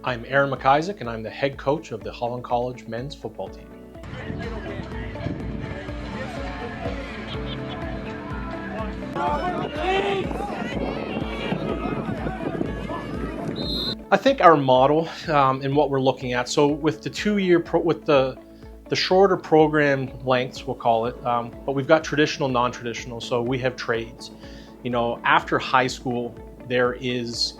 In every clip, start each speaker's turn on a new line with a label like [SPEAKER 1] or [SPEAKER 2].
[SPEAKER 1] I'm Aaron McIsaac, and I'm the head coach of the Holland College men's football team. I think our model and what we're looking at, so with the 2-year, with the shorter program lengths, we'll call it, but we've got traditional, non-traditional, so we have trades. You know, after high school, there is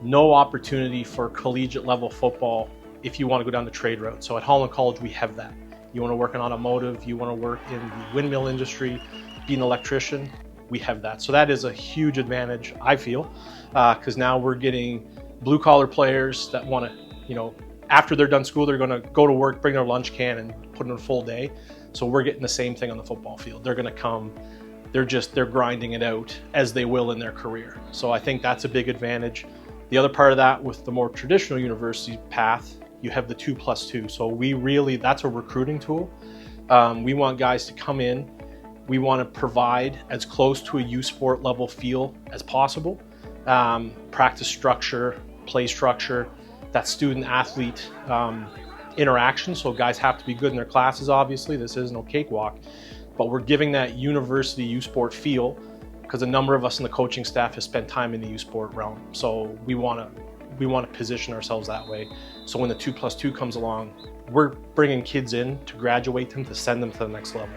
[SPEAKER 1] no opportunity for collegiate level football if you want to go down the trade route. So at Holland College, we have that. You want to work in automotive, you want to work in the windmill industry, be an electrician, we have that. So that is a huge advantage, I feel, because now we're getting blue collar players that want to, you know, after they're done school, they're going to go to work, bring their lunch can and put in a full day. So we're getting the same thing on the football field. They're going to come, they're grinding it out as they will in their career. So I think that's a big advantage. The other part of that, with the more traditional university path, you have the 2+2. So that's a recruiting tool. We want guys to come in. We want to provide as close to a U Sport level feel as possible. Practice structure, play structure, that student athlete interaction. So guys have to be good in their classes, obviously. This is no cakewalk, but we're giving that university U Sport feel, because a number of us in the coaching staff have spent time in the U Sport realm. So we want to position ourselves that way. So when the 2+2 comes along, we're bringing kids in to graduate them, to send them to the next level.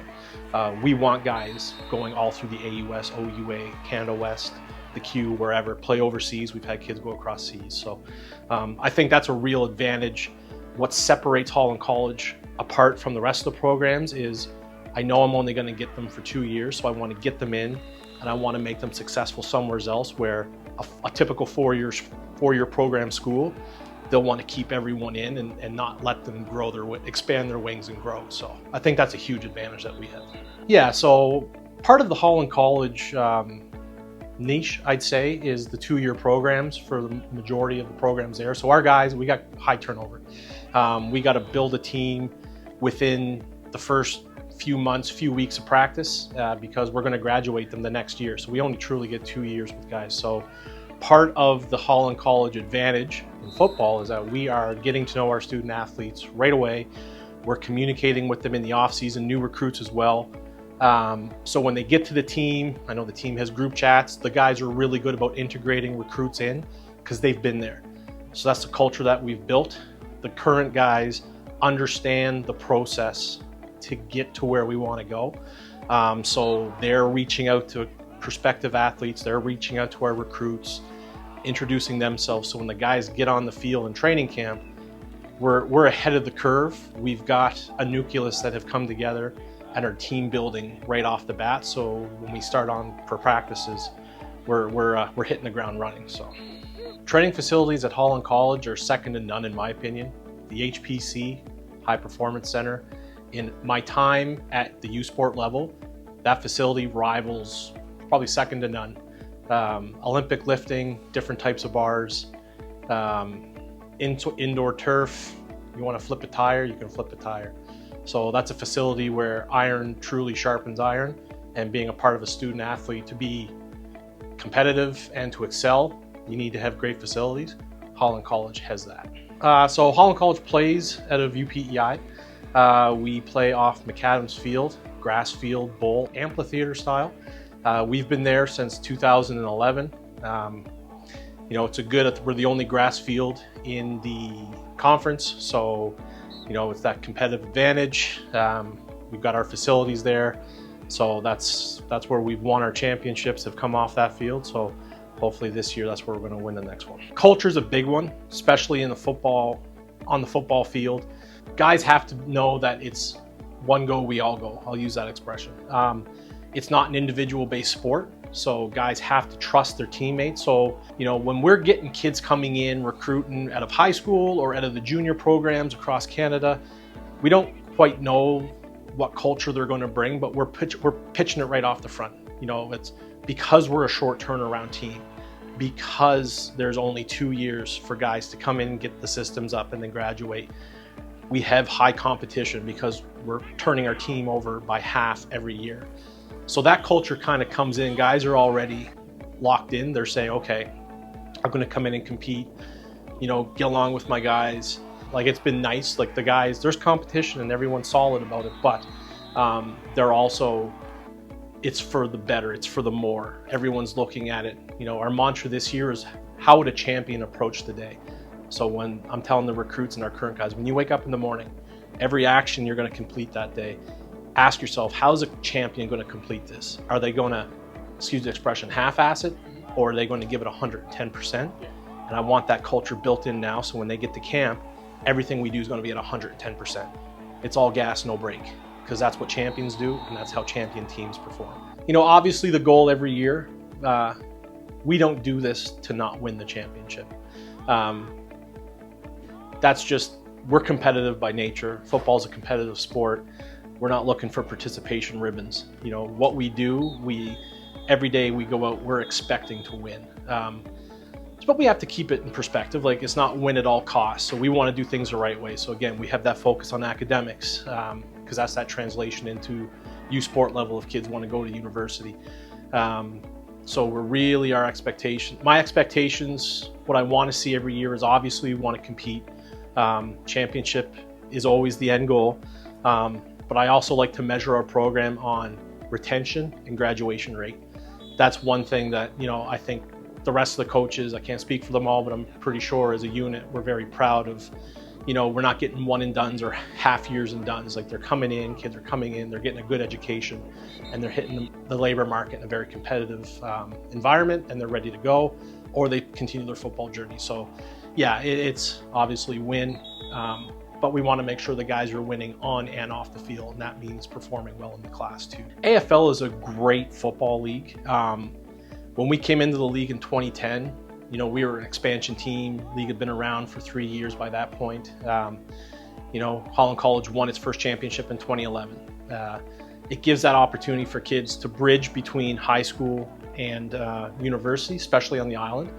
[SPEAKER 1] We want guys going all through the AUS, OUA, Canada West, the Q, wherever, play overseas. We've had kids go across seas. So I think that's a real advantage. What separates Holland College apart from the rest of the programs is I know I'm only going to get them for 2 years, so I want to get them in and I want to make them successful somewhere else, where a typical four-year program school, they'll want to keep everyone in and not let them expand their wings and grow. So I think that's a huge advantage that we have. Yeah, so part of the Holland College niche, I'd say, is the 2-year programs for the majority of the programs there. So our guys, we got high turnover. We got to build a team within the first few months, few weeks of practice, because we're going to graduate them the next year. So we only truly get 2 years with guys. So part of the Holland College advantage in football is that we are getting to know our student athletes right away. We're communicating with them in the off season, new recruits as well. So when they get to the team, I know the team has group chats. The guys are really good about integrating recruits in because they've been there. So that's the culture that we've built. The current guys understand the process to get to where we want to go. So they're reaching out to prospective athletes. They're reaching out to our recruits, introducing themselves. So when the guys get on the field in training camp, we're ahead of the curve. We've got a nucleus that have come together and are team building right off the bat. So when we start on for practices, we're hitting the ground running. So training facilities at Holland College are second to none, in my opinion. The HPC, High Performance Center, in my time at the U Sport level, that facility rivals probably second to none. Olympic lifting, different types of bars, indoor turf. You want to flip a tire, you can flip a tire. So that's a facility where iron truly sharpens iron, and being a part of a student athlete, to be competitive and to excel, you need to have great facilities. Holland College has that. So Holland College plays out of UPEI. We play off McAdams Field, grass field, bowl, amphitheater style. We've been there since 2011. You know, we're the only grass field in the conference, so you know, it's that competitive advantage. We've got our facilities there, so that's where we've won our championships, have come off that field. So hopefully this year, that's where we're going to win the next one. Culture's a big one, especially on the football field. Guys have to know that it's one go, we all go. I'll use that expression. It's not an individual-based sport, so guys have to trust their teammates. So, you know, when we're getting kids coming in, recruiting out of high school or out of the junior programs across Canada, we don't quite know what culture they're going to bring, but we're pitching it right off the front. You know, it's because we're a short turnaround team, because there's only 2 years for guys to come in, get the systems up, and then graduate. We have high competition because we're turning our team over by half every year. So that culture kind of comes in. Guys are already locked in. They're saying, okay, I'm going to come in and compete. get along with my guys. Like, it's been nice. Like, the guys, there's competition and everyone's solid about it, but they're also, it's for the better, it's for the more. Everyone's looking at it. Our mantra this year is, how would a champion approach the day? So when I'm telling the recruits and our current guys, when you wake up in the morning, every action you're going to complete that day, ask yourself, how's a champion going to complete this? Are they going to, excuse the expression, half-ass it, or are they going to give it 110%? And I want that culture built in now, so when they get to camp, everything we do is going to be at 110%. It's all gas, no brake, because that's what champions do, and that's how champion teams perform. Obviously the goal every year, we don't do this to not win the championship. That's just, we're competitive by nature. Football's a competitive sport. We're not looking for participation ribbons. What we do, every day we go out, we're expecting to win. But we have to keep it in perspective. Like, it's not win at all costs. So we want to do things the right way. So again, we have that focus on academics, because that's that translation into youth sport level if kids want to go to university. So we're really, my expectations, what I want to see every year is, obviously we want to compete. Championship is always the end goal. But I also like to measure our program on retention and graduation rate. That's one thing that, I think the rest of the coaches, I can't speak for them all, but I'm pretty sure as a unit, we're very proud of, we're not getting one and dones or half years and dones. Like, they're coming in, kids are coming in, they're getting a good education, and they're hitting the labor market in a very competitive environment, and they're ready to go, or they continue their football journey. So yeah, it's obviously win, but we want to make sure the guys are winning on and off the field, and that means performing well in the class too. AFL is a great football league. When we came into the league in 2010, we were an expansion team. League had been around for 3 years by that point. Holland College won its first championship in 2011. It gives that opportunity for kids to bridge between high school and university, especially on the island.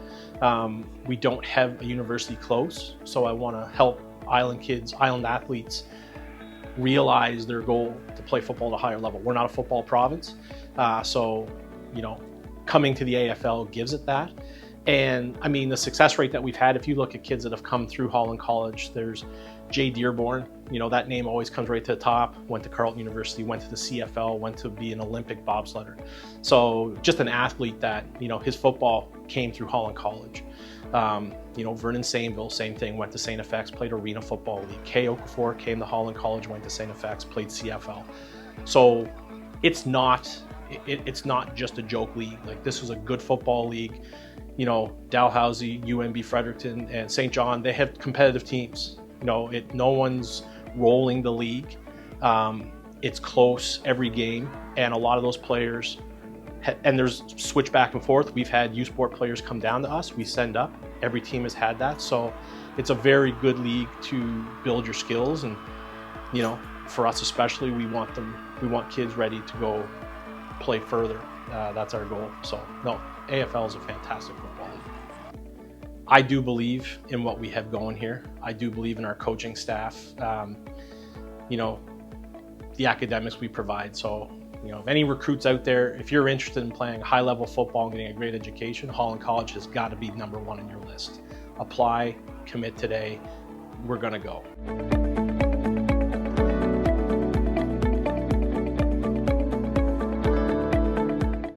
[SPEAKER 1] We don't have a university close, so I want to help island kids, island athletes, realize their goal to play football at a higher level. We're not a football province, so coming to the AFL gives it that. And I mean, the success rate that we've had, if you look at kids that have come through Holland College, there's Jay Dearborn, that name always comes right to the top, went to Carleton University, went to the CFL, went to be an Olympic bobsledder. So just an athlete that, his football came through Holland College. Vernon Sainville, same thing, went to St. FX, played Arena Football League. Kay Okafor came to Holland College, went to St. FX, played CFL. So it's not just a joke league. Like, this is a good football league. Dalhousie, UMB Fredericton, and St. John, they have competitive teams. No one's rolling the league. It's close every game, and a lot of those players, and there's switch back and forth. We've had U Sport players come down to us. We send up. Every team has had that. So it's a very good league to build your skills. And, for us especially, we want kids ready to go play further. That's our goal. So no, AFL is a fantastic football league. I do believe in what we have going here. I do believe in our coaching staff, the academics we provide. So, if any recruits out there, if you're interested in playing high level football and getting a great education, Holland College has got to be #1 on your list. Apply, commit today. We're going to go.